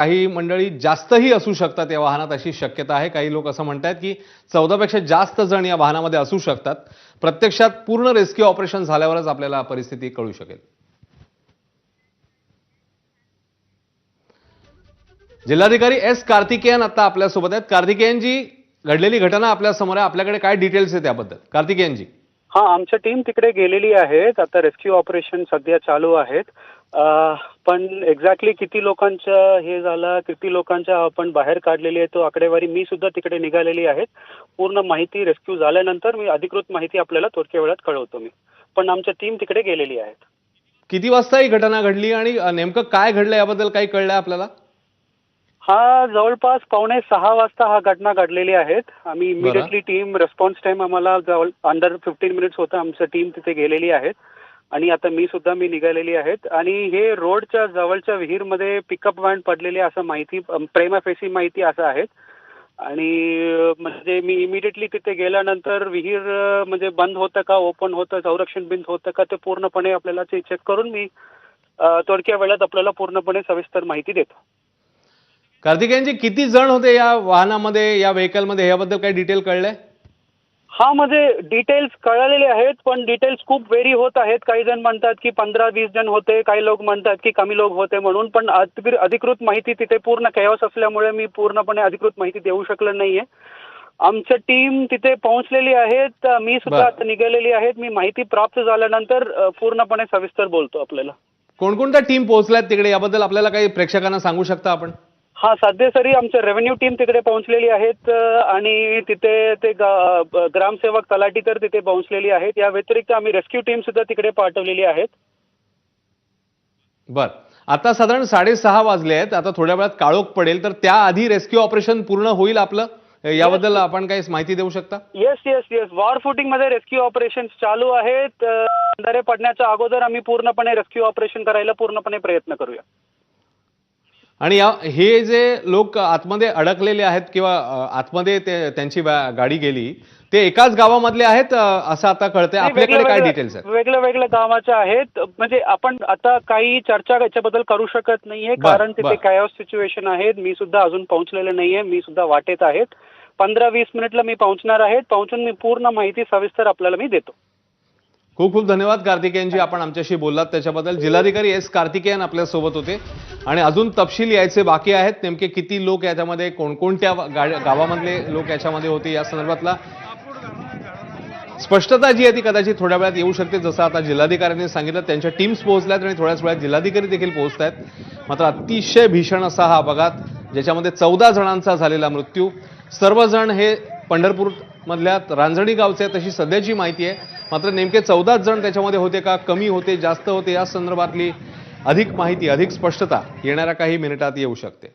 काही मंडळी जास्तही असू शकतात या वाहनात अशी शक्यता आहे। काही लोक असं म्हणतात की 14 पेक्षा जास्त जण या वाहनामध्ये असू शकतात। प्रत्यक्षात पूर्ण रेस्क्यू ऑपरेशन झाल्यावरच आपल्याला परिस्थिती कळू शकेल। जिल्हाधिकारी एस कार्तिकेयन आता आपल्या सोबत आहेत। कार्तिकेयन जी, घडलेली घटना आपल्या समोर आहे, आपल्याकडे काय डिटेल्स आहेत त्याबद्दल? कार्तिकेयन जी। हां, आमची टीम तिकडे गेलेली आहे। आता रेस्क्यू ऑपरेशन सध्या चालू आहेत। पण एक्झॅक्टली किती लोकांचं हे झालं, किती लोकांच्या आपण बाहेर काढलेली आहे तो आकडेवारी मी सुद्धा तिकडे निघालेली आहे। पूर्ण माहिती रेस्क्यू झाल्यानंतर मी अधिकृत माहिती आपल्याला थोड्या वेळात कळवतो मी। पण आमची टीम तिकडे गेलेली आहे। किती वाजता ही घटना घडली आणि नेमकं काय घडलं याबद्दल काही कळलंय आपल्याला? हा जवळपास 5:45 वाजता हा घटना घडलेली आहेत। आम्ही इमिडिएटली टीम रिस्पॉन्स टाइम आम्हाला अंडर 15 मिनिट्स होतं। आमची टीम तिथे गेलेली आहे आणि आता मी निघालेली आहेत आणि हे रोडच्या जवळच्या विहीरमध्ये पिकअप व्हॅन पडलेली असं माहिती, प्रेमा फेसी माहिती असं आहे। आणि म्हणजे मी इमिडिएटली तिथे गेल्यानंतर विहीर म्हणजे बंद होतं का ओपन होतं, संरक्षण भिंत होतं का ते पूर्णपणे आपल्याला चेक करून मी थोड्या वेळात आपल्याला पूर्णपणे सविस्तर माहिती देतो। कार्तिकेयन जी, किती जण होते या वाहनामध्ये, या व्हेकलमध्ये, याबद्दल काही डिटेल कळलंय? हा, म्हणजे डिटेल्स कळलेले आहेत पण डिटेल्स खूप व्हेरी होत आहेत। काही जण म्हणतात की 15-20 जण होते, काही लोक म्हणतात की कमी लोक होते म्हणून। पण अधिकृत माहिती तिथे पूर्ण कॅओस असल्यामुळे मी पूर्णपणे अधिकृत माहिती देऊ शकलो नाहीये। आमची टीम तिथे पोहोचलेली आहे, मी सुद्धा आता निघालेली आहे। मी माहिती प्राप्त झाल्यानंतर पूर्णपणे सविस्तर बोलतो आपल्याला। कोणकोणत्या टीम पोहोचल्यात तिकडे याबद्दल आपल्याला काही प्रेक्षकांना सांगू शकता आपण? हा, सध्या तरी आमच्या रेव्हेन्यू टीम तिकडे पोहोचलेली आहेत आणि तिथे ते ग्रामसेवक तलाठी तर तिथे पोहोचलेली आहेत। या व्यतिरिक्त आम्ही रेस्क्यू टीम सुद्धा तिकडे पाठवलेली आहेत। बर, आता साधारण 6:30 वाजले आहेत। आता थोड्या वेळात काळोख पडेल, तर त्याआधी रेस्क्यू ऑपरेशन पूर्ण होईल आपलं, याबद्दल आपण काही माहिती देऊ शकता? येस, वॉर फुटिंग मध्ये रेस्क्यू ऑपरेशन चालू आहेत। अंधारे पडण्याच्या अगोदर आम्ही पूर्णपणे रेस्क्यू ऑपरेशन करायला पूर्णपणे प्रयत्न करूया। आणि हे जे लोक आतमध्ये अडकलेले आहेत किंवा आतमध्ये त्यांची गाडी गेली, ते एकाच गावामधले आहेत असं आता कळतंय? आपल्याकडे काय डिटेल्स आहेत? वेगळ्या गावाच्या आहेत। म्हणजे आपण आता काही चर्चा याच्याबद्दल करू शकत नाहीये, कारण तिथे कायोस सिच्युएशन आहे। मी सुद्धा अजून पोहोचलेले नाहीये, मी सुद्धा वाटेत आहेत। 15-20 मिनिटला मी पोहोचणार आहे। पोहोचून मी पूर्ण माहिती सविस्तर आपल्याला मी देतो। खूप खूप धन्यवाद कार्तिकेयन जी, आपण आमच्याशी बोललात त्याच्याबद्दल। जिल्हाधिकारी एस कार्तिकेयन आपल्या सोबत होते आणि अजून तपशील यायचे बाकी आहेत। नेमके किती लोक याच्यामध्ये, कोणकोणत्या गावामधले लोक याच्यामध्ये होते, या संदर्भातला स्पष्टता जी आहे ती कदाचित थोड्या वेळात येऊ शकते। जसं आता जिल्हाधिकाऱ्यांनी सांगितलं, त्यांच्या टीम्स पोहोचल्यात आणि थोड्याच वेळात जिल्हाधिकारी देखील पोहोचतायत। मात्र अतिशय भीषण असा हा अपघात, ज्याच्यामध्ये 14 जणांचा झालेला मृत्यू। सर्वजण हे पंढरपूर मधल्या रांजणी गावचे आहेत अशी सध्याची माहिती आहे। मात्र नेमके 14 जण त्याच्यामध्ये होते का, कमी होते, जास्त होते, या संदर्भातली अधिक माहिती, अधिक स्पष्टता येणाऱ्या काही मिनिटात येऊ शकते।